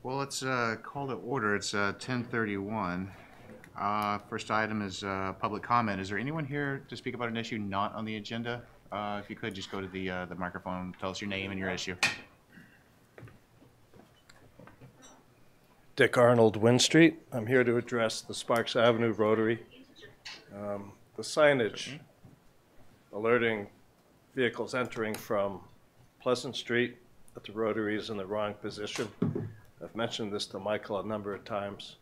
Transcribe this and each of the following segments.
Well, let's call to order. It's 10:31. First item is public comment. Is there anyone here to speak about an issue not on the agenda? If you could just go to the microphone, tell us your name and your issue. Dick Arnold, Wynn Street. I'm here to address the Sparks Avenue Rotary. The signage alerting vehicles entering from Pleasant Street at the Rotary is in the wrong position. I've mentioned this to Michael a number of times.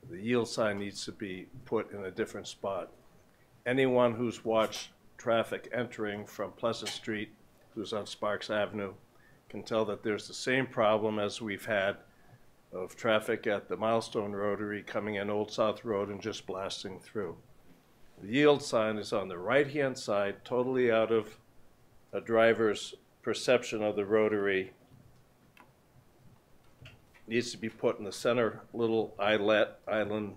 The yield sign needs to be put in a different spot. Anyone who's watched traffic entering from Pleasant Street, who's on Sparks Avenue, can tell that there's the same problem as we've had of traffic at the Milestone Rotary coming in Old South Road and just blasting through. The yield sign is on the right-hand side, totally out of a driver's perception of the Rotary. Needs to be put in the center little island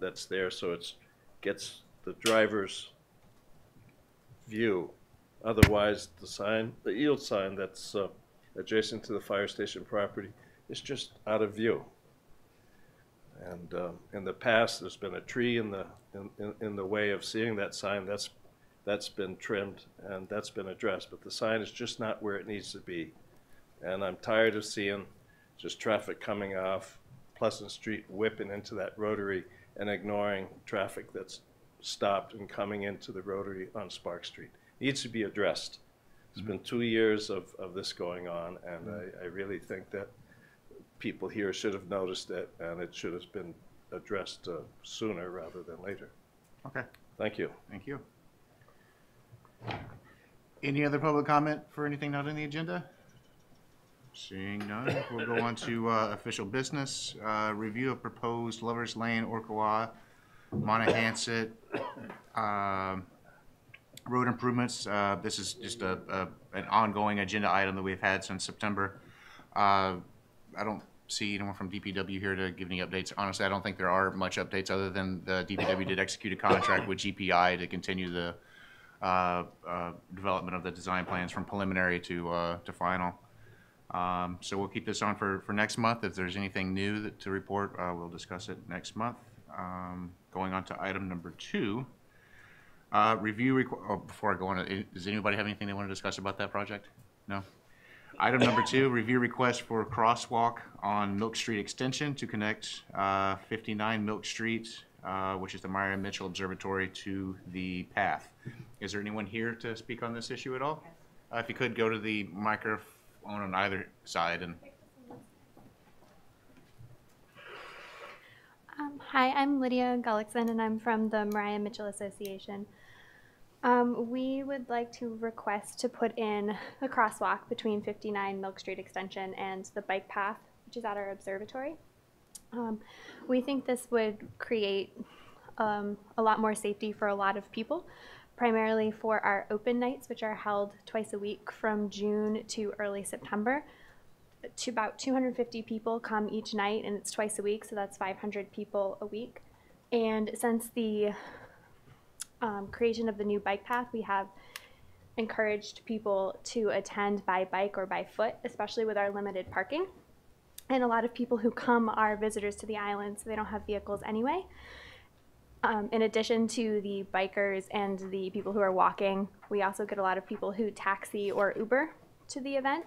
that's there, so it gets the driver's view. Otherwise, the yield sign that's adjacent to the fire station property is just out of view. And in the past, there's been a tree in the way of seeing that sign. That's been trimmed and that's been addressed, but the sign is just not where it needs to be. And I'm tired of seeing just traffic coming off Pleasant Street, whipping into that Rotary and ignoring traffic that's stopped and coming into the Rotary on Spark Street. It needs to be addressed. It's been 2 years of this going on, and I really think that people here should have noticed it, and it should have been addressed sooner rather than later. Okay. Thank you. Thank you. Any other public comment for anything not on the agenda? Seeing none, we'll go on to official business. Review of proposed Lovers Lane, Orkawa, Monahanset road improvements. This is just an ongoing agenda item that we've had since September. I don't see anyone from DPW here to give any updates. Honestly, I don't think there are much updates other than the DPW did execute a contract with GPI to continue the development of the design plans from preliminary to final. So we'll keep this on for next month. If there's anything new to report, we'll discuss it next month. Going on to item number 2, before I go on, does anybody have anything they want to discuss about that project? No? Item number 2, review request for crosswalk on Milk Street Extension to connect 59 Milk Street, which is the Myra Mitchell Observatory, to the path. Is there anyone here to speak on this issue at all? If you could go to the microphone on either side. And Hi, I'm Lydia Gullickson, and I'm from the Mariah Mitchell Association. We would like to request to put in a crosswalk between 59 Milk Street Extension and the bike path, which is at our observatory. We think this would create a lot more safety for a lot of people, primarily for our open nights, which are held twice a week from June to early September. To about 250 people come each night, and it's twice a week, so that's 500 people a week. And since the creation of the new bike path, we have encouraged people to attend by bike or by foot, especially with our limited parking. And a lot of people who come are visitors to the island, so they don't have vehicles anyway. In addition to the bikers and the people who are walking, we also get a lot of people who taxi or Uber to the event.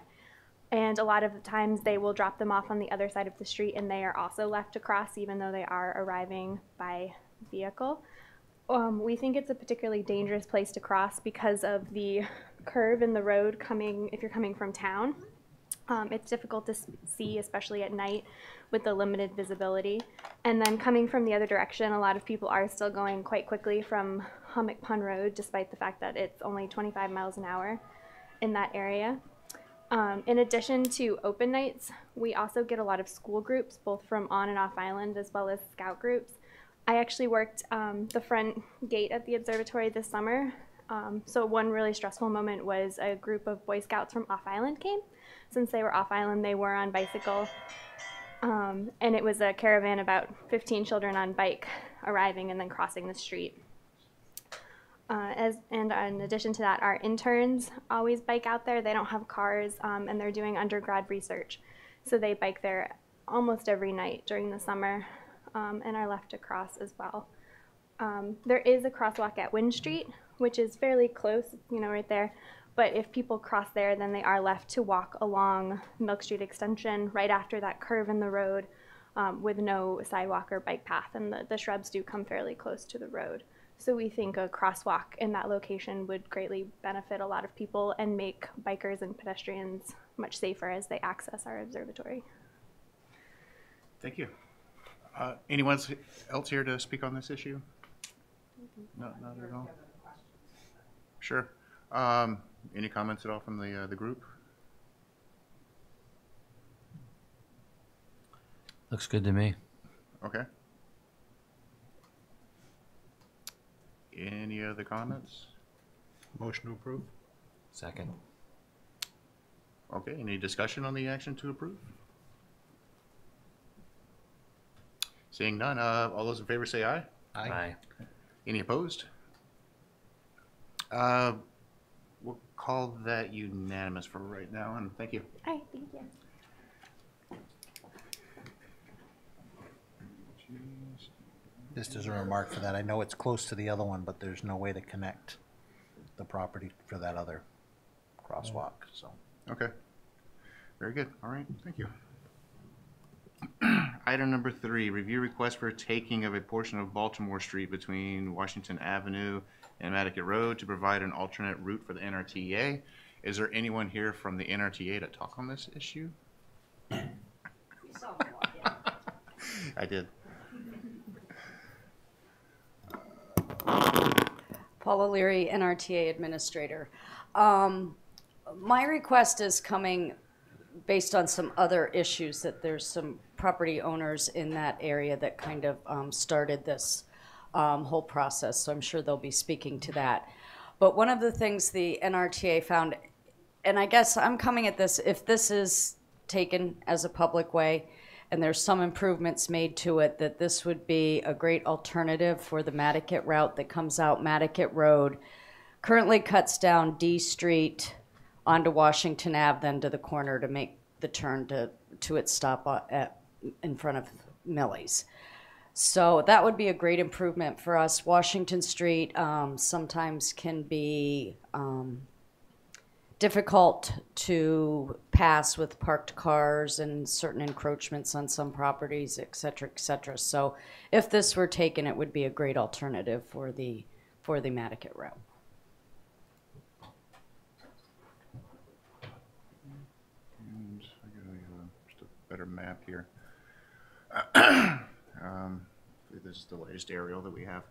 And a lot of the times they will drop them off on the other side of the street, and they are also left to cross even though they are arriving by vehicle. We think it's a particularly dangerous place to cross because of the curve in the road if you're coming from town. It's difficult to see, especially at night with the limited visibility. And then coming from the other direction, a lot of people are still going quite quickly from Hummock Pond Road, despite the fact that it's only 25 miles an hour in that area. In addition to open nights, we also get a lot of school groups, both from on and off island, as well as scout groups. I actually worked the front gate at the observatory this summer. So one really stressful moment was a group of Boy Scouts from off island came. Since they were off island, they were on bicycle. And it was a caravan, about 15 children on bike arriving and then crossing the street. And in addition to that, our interns always bike out there. They don't have cars, and they're doing undergrad research. So they bike there almost every night during the summer, and are left to cross as well. There is a crosswalk at Wind Street, which is fairly close, you know, right there. But if people cross there, then they are left to walk along Milk Street Extension right after that curve in the road, with no sidewalk or bike path, and the shrubs do come fairly close to the road. So we think a crosswalk in that location would greatly benefit a lot of people and make bikers and pedestrians much safer as they access our observatory. Thank you. Anyone else here to speak on this issue? No, not at all. Sure. Any comments at all from the group? Looks good to me. Okay. Any other comments? Motion to approve? Second. Okay, any discussion on the action to approve? Seeing none, all those in favor say aye. Aye. Any opposed? We'll call that unanimous for right now, and thank you. All right, thank you. Just as a remark for that, I know it's close to the other one, but there's no way to connect the property for that other crosswalk, so. Okay. Very good. All right, thank you. Item number 3, review request for taking of a portion of Baltimore Street between Washington Avenue and Nantucket Road to provide an alternate route for the NRTA. Is there anyone here from the NRTA to talk on this issue? You saw me walk in. I did. Paula Leary, NRTA Administrator. My request is coming based on some other issues, that there's some property owners in that area that kind of started this whole process, so I'm sure they'll be speaking to that. But one of the things the NRTA found, and I guess I'm coming at this, if this is taken as a public way and there's some improvements made to it, that this would be a great alternative for the Nantucket route that comes out Nantucket Road, currently cuts down D Street onto Washington Ave, then to the corner to make the turn to its stop in front of Millie's. So that would be a great improvement for us. Washington Street sometimes can be difficult to pass with parked cars and certain encroachments on some properties, et cetera, et cetera. So if this were taken, it would be a great alternative for the Nantucket route. And I got just a better map here. This is the latest aerial that we have.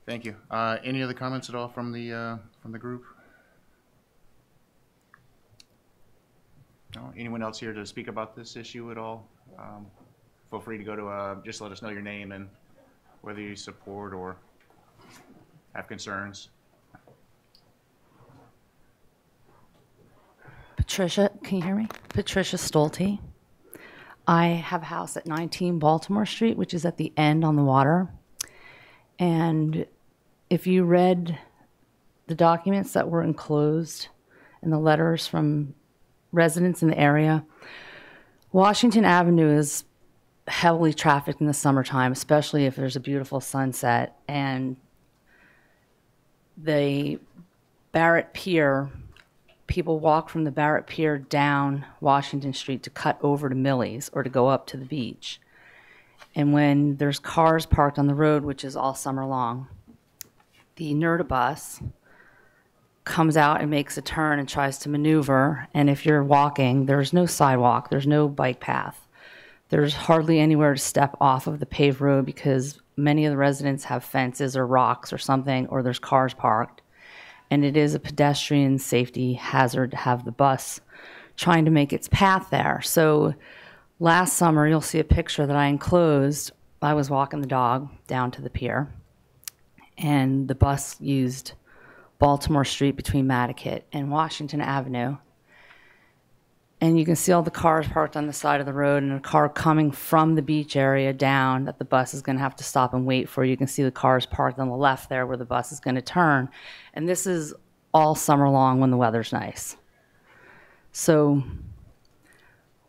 Thank you. Any other comments at all from the group? No? Anyone else here to speak about this issue at all? Feel free to go to just let us know your name and whether you support or have concerns. Patricia, can you hear me? Patricia Stolte. I have a house at 19 Baltimore Street, which is at the end on the water. And if you read the documents that were enclosed and the letters from residents in the area, Washington Avenue is heavily trafficked in the summertime, especially if there's a beautiful sunset. And the Barrett Pier, people walk from the Barrett Pier down Washington Street to cut over to Millie's or to go up to the beach. And when there's cars parked on the road, which is all summer long, the Nerdabus comes out and makes a turn and tries to maneuver. And if you're walking, there's no sidewalk, there's no bike path. There's hardly anywhere to step off of the paved road because many of the residents have fences or rocks or something, or there's cars parked. And it is a pedestrian safety hazard to have the bus trying to make its path there. So last summer, you'll see a picture that I enclosed. I was walking the dog down to the pier, and the bus used Baltimore Street between Nantucket and Washington Avenue. And you can see all the cars parked on the side of the road, and a car coming from the beach area down that the bus is going to have to stop and wait for. You can see the cars parked on the left there where the bus is going to turn. And this is all summer long when the weather's nice. So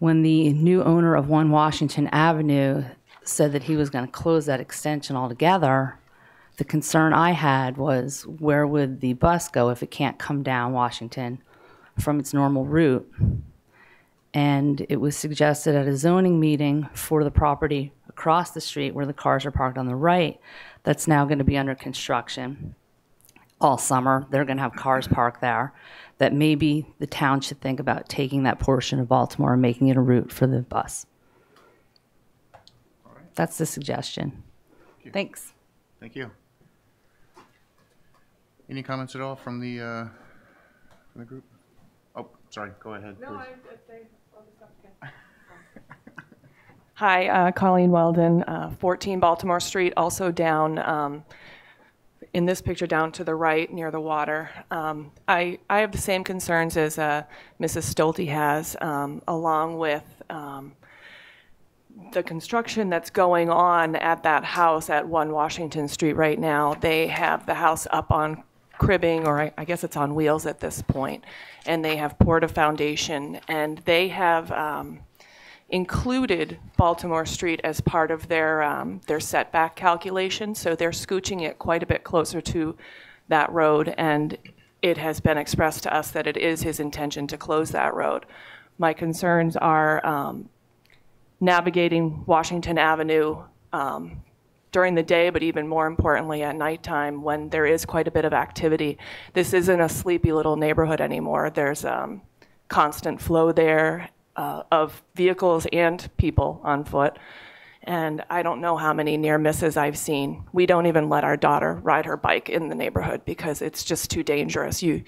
when the new owner of 1 Washington Avenue said that he was going to close that extension altogether, the concern I had was where would the bus go if it can't come down Washington from its normal route? And it was suggested at a zoning meeting for the property across the street where the cars are parked on the right, that's now going to be under construction all summer. They're going to have cars parked there, that maybe the town should think about taking that portion of Baltimore and making it a route for the bus. That's the suggestion. Thanks. Thank you. Any comments at all from the group? Oh, sorry, go ahead, please. Hi, Colleen Weldon, 14 Baltimore Street, also down, in this picture down to the right near the water. I have the same concerns as Mrs. Stolte has, along with the construction that's going on at that house at 1 Washington Street right now. They have the house up on cribbing, or I guess it's on wheels at this point, and they have poured a foundation, and they have included Baltimore Street as part of their setback calculation, so they're scooching it quite a bit closer to that road, and it has been expressed to us that it is his intention to close that road. My concerns are navigating Washington Avenue during the day, but even more importantly at nighttime when there is quite a bit of activity. This isn't a sleepy little neighborhood anymore. There's constant flow there of vehicles and people on foot. And I don't know how many near misses I've seen. We don't even let our daughter ride her bike in the neighborhood because it's just too dangerous. You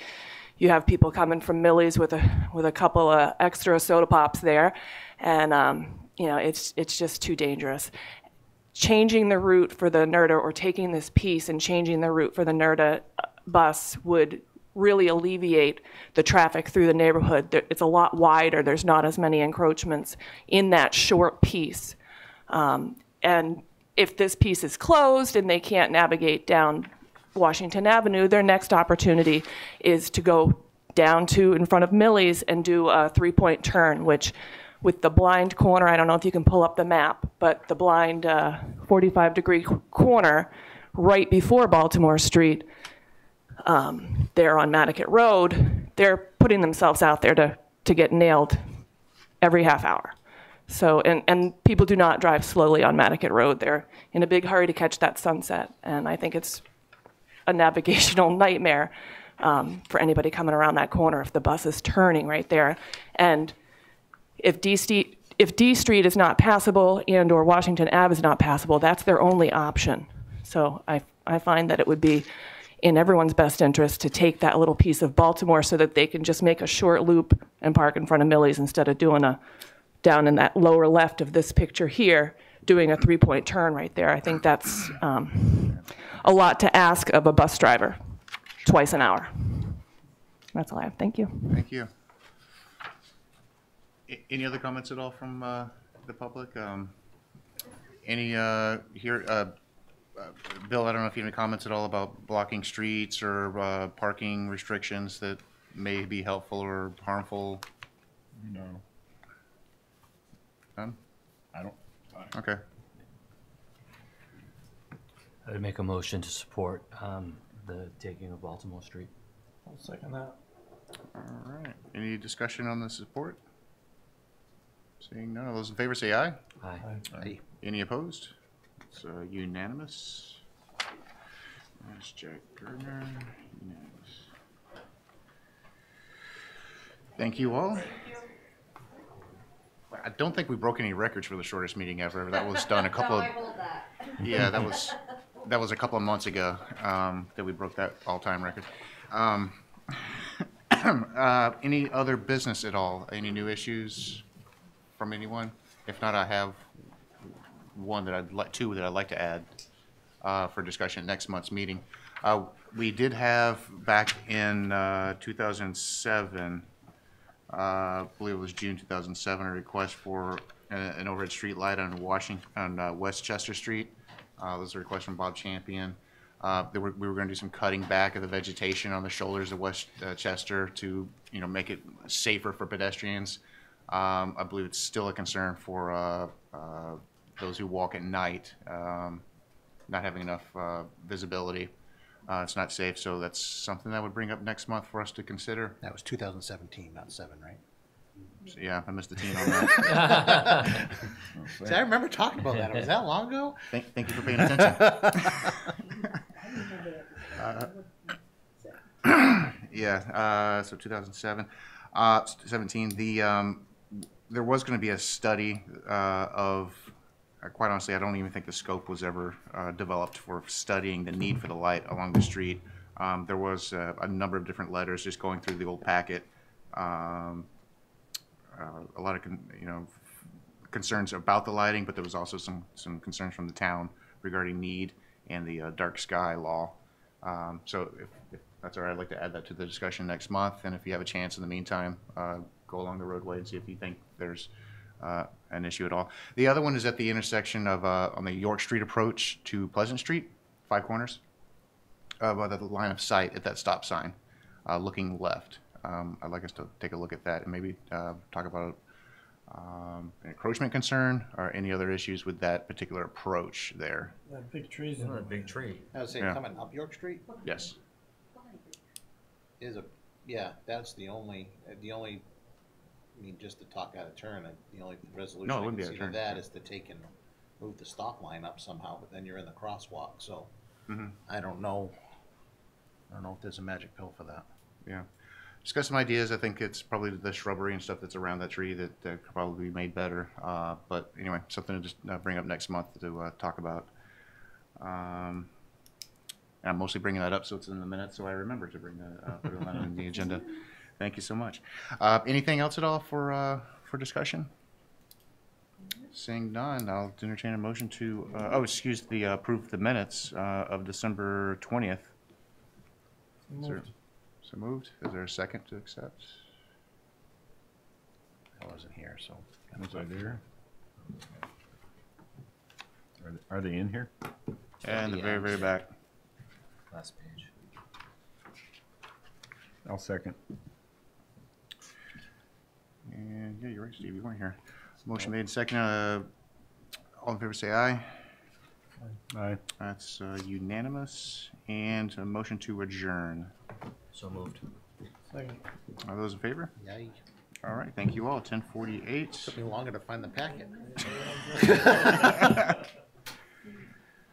have people coming from Millie's with a couple of extra soda pops there, and you know, it's just too dangerous. Changing the route for the NERDA, or taking this piece and changing the route for the NERDA bus, would really alleviate the traffic through the neighborhood. It's a lot wider. There's not as many encroachments in that short piece. And if this piece is closed and they can't navigate down Washington Avenue, their next opportunity is to go down to in front of Millie's and do a 3-point turn, which with the blind corner, I don't know if you can pull up the map, but the blind 45-degree corner right before Baltimore Street, there on Nantucket Road, they're putting themselves out there to get nailed every half hour. So, and people do not drive slowly on Nantucket Road. They're in a big hurry to catch that sunset, and I think it's a navigational nightmare for anybody coming around that corner if the bus is turning right there. And if D Street is not passable and or Washington Ave is not passable, that's their only option. So I find that it would be in everyone's best interest to take that little piece of Baltimore so that they can just make a short loop and park in front of Millie's instead of doing down in that lower left of this picture here, doing a 3-point turn right there. I think that's a lot to ask of a bus driver twice an hour. That's all I have. Thank you. Thank you. Any other comments at all from the public? Any here? Bill, I don't know if you have any comments at all about blocking streets or parking restrictions that may be helpful or harmful? No. None? I don't. Okay. I would make a motion to support the taking of Baltimore Street. I'll second that. All right. Any discussion on the support? Seeing none, all those in favor say aye. Aye. Aye. Any opposed? It's unanimous. That's Jack Gardner. Unanimous. Thank you all. I don't think we broke any records for the shortest meeting ever. That was done a couple of. Yeah, that was a couple of months ago that we broke that all-time record. Any other business at all? Any new issues from anyone? If not, I have two that I'd like to add for discussion at next month's meeting. We did have back in 2007, I believe it was June 2007, a request for an overhead street light on Westchester Street. This was a request from Bob Champion. We were going to do some cutting back of the vegetation on the shoulders of Westchester to make it safer for pedestrians. I believe it's still a concern for those who walk at night, not having enough visibility. It's not safe, so that's something I would bring up next month for us to consider. That was 2017, not 7, right? So, yeah, I missed the teen on that. See, I remember talking about that. Was that long ago? Thank you for paying attention. So 2007, 17. There was going to be a study of. Quite honestly, I don't even think the scope was ever developed for studying the need for the light along the street. There was a number of different letters just going through the old packet. A lot of concerns about the lighting, but there was also some concerns from the town regarding need and the dark sky law. So if that's all right, I'd like to add that to the discussion next month. And if you have a chance in the meantime, go along the roadway and see if you think there's an issue at all. The other one is at the intersection of on the York Street approach to Pleasant Street, 5 corners, by the line of sight at that stop sign, looking left. I'd like us to take a look at that and maybe talk about an encroachment concern or any other issues with that particular approach there. That big tree's in A big tree. I was saying, Yeah. coming up York Street Yes. is that's the only, I mean, just to talk out of turn, the only resolution No, it I wouldn't can be out see of to turn. that is to take and move the stop line up somehow, but then you're in the crosswalk, so Mhm. I don't know if there's a magic pill for that. Yeah. Discuss some ideas. I think it's probably the shrubbery and stuff that's around that tree that could probably be made better. But anyway, something to just bring up next month to talk about. And I'm mostly bringing that up so it's in the minutes, so I remember to bring that put it on the agenda. Thank you so much. Anything else at all for discussion? Seeing none, I'll entertain a motion to approve the minutes of December 20th. So moved. Is there a second to accept? I wasn't here, so. Was I there? Are they in here? And the very, very back. Last page. I'll second. And yeah, you're right, Steve. You weren't here. Motion made second. All in favor say aye. Aye. That's unanimous. And a motion to adjourn. So moved. Second. Are those in favor? Yay. All right. Thank you all. 10:48. Took me longer to find the packet.